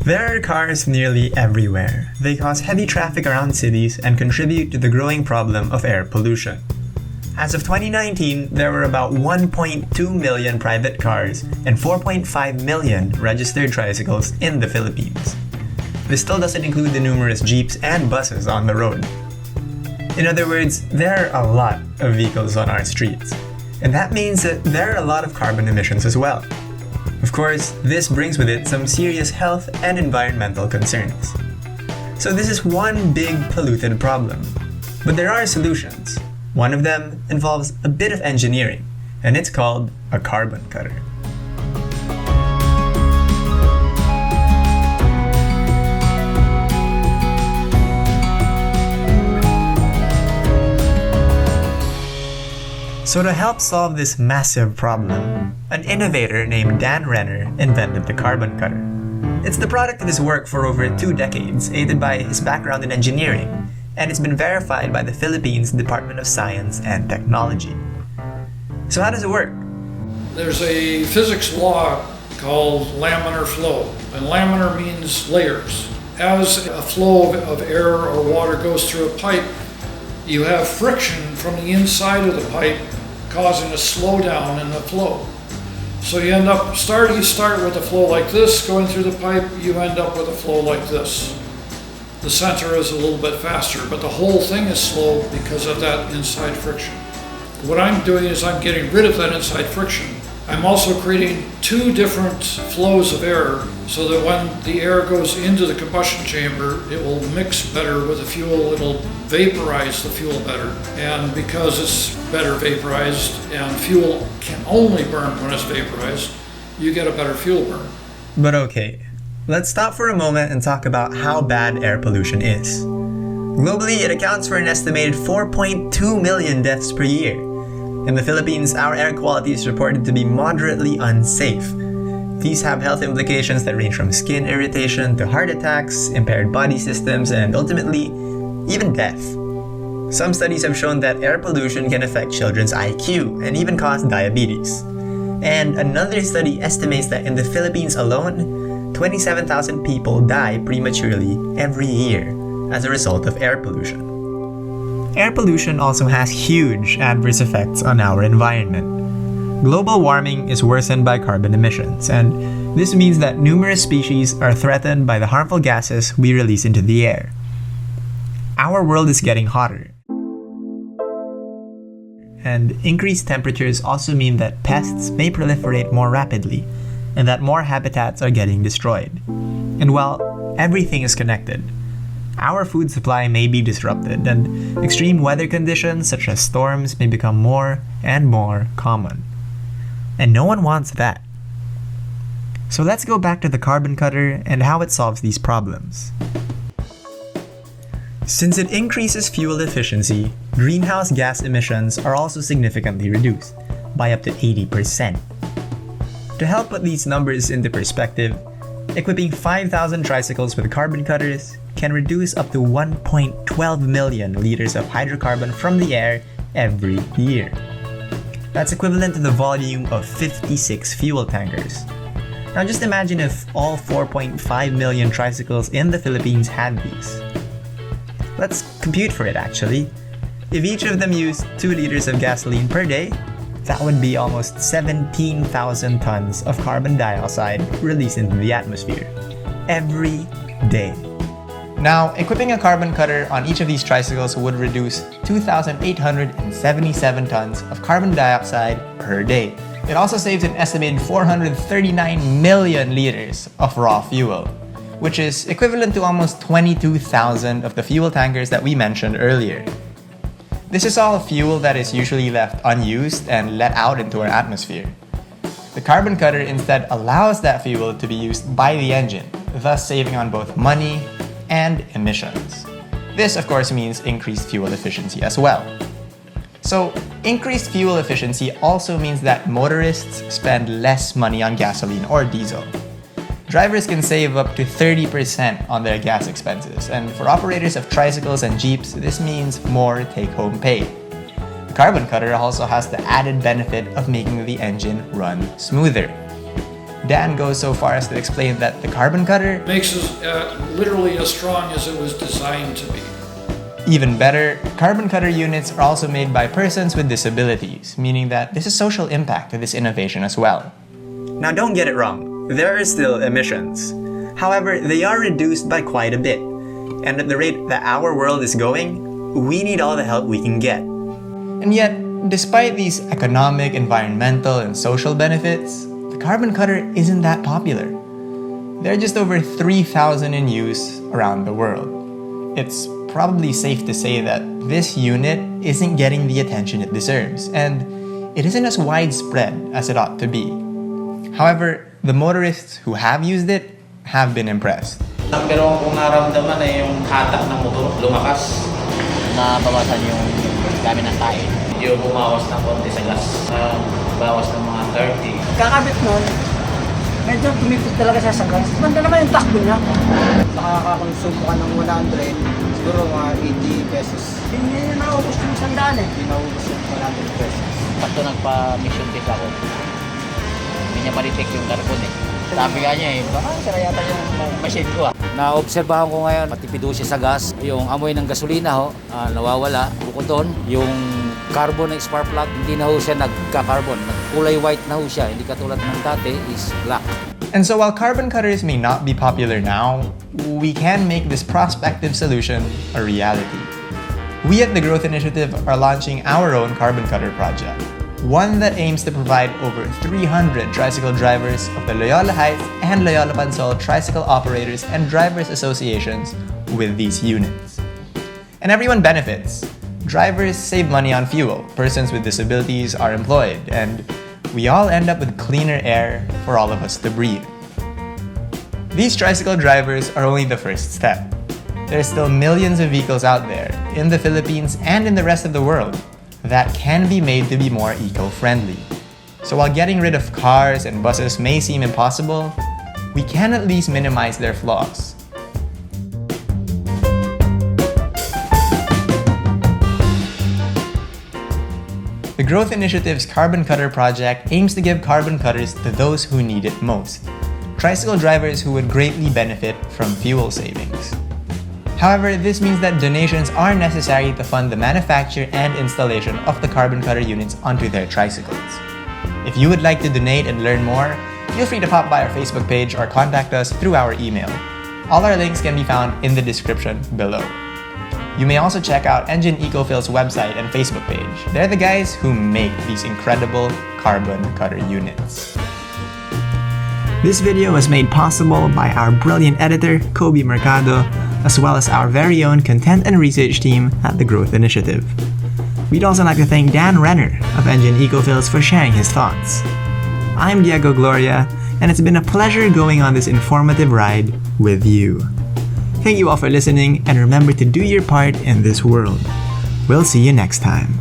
There are cars nearly everywhere. They cause heavy traffic around cities and contribute to the growing problem of air pollution. As of 2019, there were about 1.2 million private cars and 4.5 million registered tricycles in the Philippines. This still doesn't include the numerous jeeps and buses on the road. In other words, there are a lot of vehicles on our streets, and that means that there are a lot of carbon emissions as well. Of course, this brings with it some serious health and environmental concerns. So this is one big polluted problem. But there are solutions. One of them involves a bit of engineering, and it's called a carbon cutter. So to help solve this massive problem, an innovator named Dan Renner invented the carbon cutter. It's the product of his work for over 2 decades, aided by his background in engineering, and it's been verified by the Philippines Department of Science and Technology. So how does it work? There's a physics law called laminar flow, and laminar means layers. As a flow of air or water goes through a pipe, you have friction from the inside of the pipe causing a slowdown in the flow. So you start with a flow like this going through the pipe, you end up with a flow like this. The center is a little bit faster, but the whole thing is slow because of that inside friction. What I'm doing is I'm getting rid of that inside friction. I'm also creating 2 different flows of air so that when the air goes into the combustion chamber, it will mix better with the fuel, it'll vaporize the fuel better. And because it's better vaporized and fuel can only burn when it's vaporized, you get a better fuel burn. But okay, let's stop for a moment and talk about how bad air pollution is. Globally, it accounts for an estimated 4.2 million deaths per year. In the Philippines, our air quality is reported to be moderately unsafe. These have health implications that range from skin irritation to heart attacks, impaired body systems, and ultimately, even death. Some studies have shown that air pollution can affect children's IQ and even cause diabetes. And another study estimates that in the Philippines alone, 27,000 people die prematurely every year as a result of air pollution. Air pollution also has huge adverse effects on our environment. Global warming is worsened by carbon emissions, and this means that numerous species are threatened by the harmful gases we release into the air. Our world is getting hotter, and increased temperatures also mean that pests may proliferate more rapidly, and that more habitats are getting destroyed. And while everything is connected, our food supply may be disrupted, and extreme weather conditions such as storms may become more and more common. And no one wants that. So let's go back to the carbon cutter and how it solves these problems. Since it increases fuel efficiency, greenhouse gas emissions are also significantly reduced, by up to 80%. To help put these numbers into perspective, equipping 5,000 tricycles with carbon cutters can reduce up to 1.12 million liters of hydrocarbon from the air every year. That's equivalent to the volume of 56 fuel tankers. Now just imagine if all 4.5 million tricycles in the Philippines had these. Let's compute for it actually. If each of them used 2 liters of gasoline per day, that would be almost 17,000 tons of carbon dioxide released into the atmosphere every day. Now, equipping a carbon cutter on each of these tricycles would reduce 2,877 tons of carbon dioxide per day. It also saves an estimated 439 million liters of raw fuel, which is equivalent to almost 22,000 of the fuel tankers that we mentioned earlier. This is all fuel that is usually left unused and let out into our atmosphere. The carbon cutter instead allows that fuel to be used by the engine, thus saving on both money and emissions. This, of course, means increased fuel efficiency as well. So, increased fuel efficiency also means that motorists spend less money on gasoline or diesel. Drivers can save up to 30% on their gas expenses, and for operators of tricycles and jeeps, this means more take-home pay. The carbon cutter also has the added benefit of making the engine run smoother. Dan goes so far as to explain that the carbon cutter, Makes it literally as strong as it was designed to be. even better, carbon cutter units are also made by persons with disabilities, meaning that there's a social impact to this innovation as well. Now don't get it wrong, there are still emissions. However, they are reduced by quite a bit. And at the rate that our world is going, we need all the help we can get. And yet, despite these economic, environmental, and social benefits, the carbon cutter isn't that popular. There are just over 3,000 in use around the world. It's probably safe to say that this unit isn't getting the attention it deserves, and it isn't as widespread as it ought to be. However, the motorists who have used it have been impressed. Pero kung naramdaman na yung hatak ng motor lumakas, nabawasan yung dami ng kain. medyo bumawas ng konti sa gas. Bawas ng mga 30. Kakabit nun, medyo tumipid talaga siya sa gas. Manda naman yung takbo niya. Nakakakonsume ka ng 100, siguro mga 80 pesos. Hindi niya naubos yung 100 eh. Hindi naubos yung 100 pesos. Sakto nagpa-mission test ako. Hindi niya ma-detect yung carbon eh. Sabi nga niya eh, baka sira yata yung machine ko ah. Naobserbahan ko ngayon, matipid ho siya sa gas. Yung amoy ng gasolina ho, nawawala. Bukod doon, yung carbon ng spark plug, hindi na ho siya nagka-carbon. Kulay white na ho siya, hindi katulad ng dati is black. And so while carbon cutters may not be popular now, we can make this prospective solution a reality. We at the Growth Initiative are launching our own carbon cutter project, one that aims to provide over 300 tricycle drivers of the Loyola Heights and Loyola Pansol tricycle operators and drivers associations with these units. And everyone benefits. Drivers save money on fuel, persons with disabilities are employed, and we all end up with cleaner air for all of us to breathe. These tricycle drivers are only the first step. There are still millions of vehicles out there, in the Philippines and in the rest of the world, that can be made to be more eco-friendly. So while getting rid of cars and buses may seem impossible, we can at least minimize their flaws. The Growth Initiative's Carbon Cutter project aims to give carbon cutters to those who need it most, tricycle drivers who would greatly benefit from fuel savings. However, this means that donations are necessary to fund the manufacture and installation of the carbon cutter units onto their tricycles. If you would like to donate and learn more, feel free to pop by our Facebook page or contact us through our email. All our links can be found in the description below. You may also check out Engine Ecofil's website and Facebook page. They're the guys who make these incredible carbon cutter units. This video was made possible by our brilliant editor, Kobe Mercado, as well as our very own content and research team at the Growth Initiative. We'd also like to thank Dan Renner of Engine Ecofils for sharing his thoughts. I'm Diego Gloria, and it's been a pleasure going on this informative ride with you. Thank you all for listening, and remember to do your part in this world. We'll see you next time.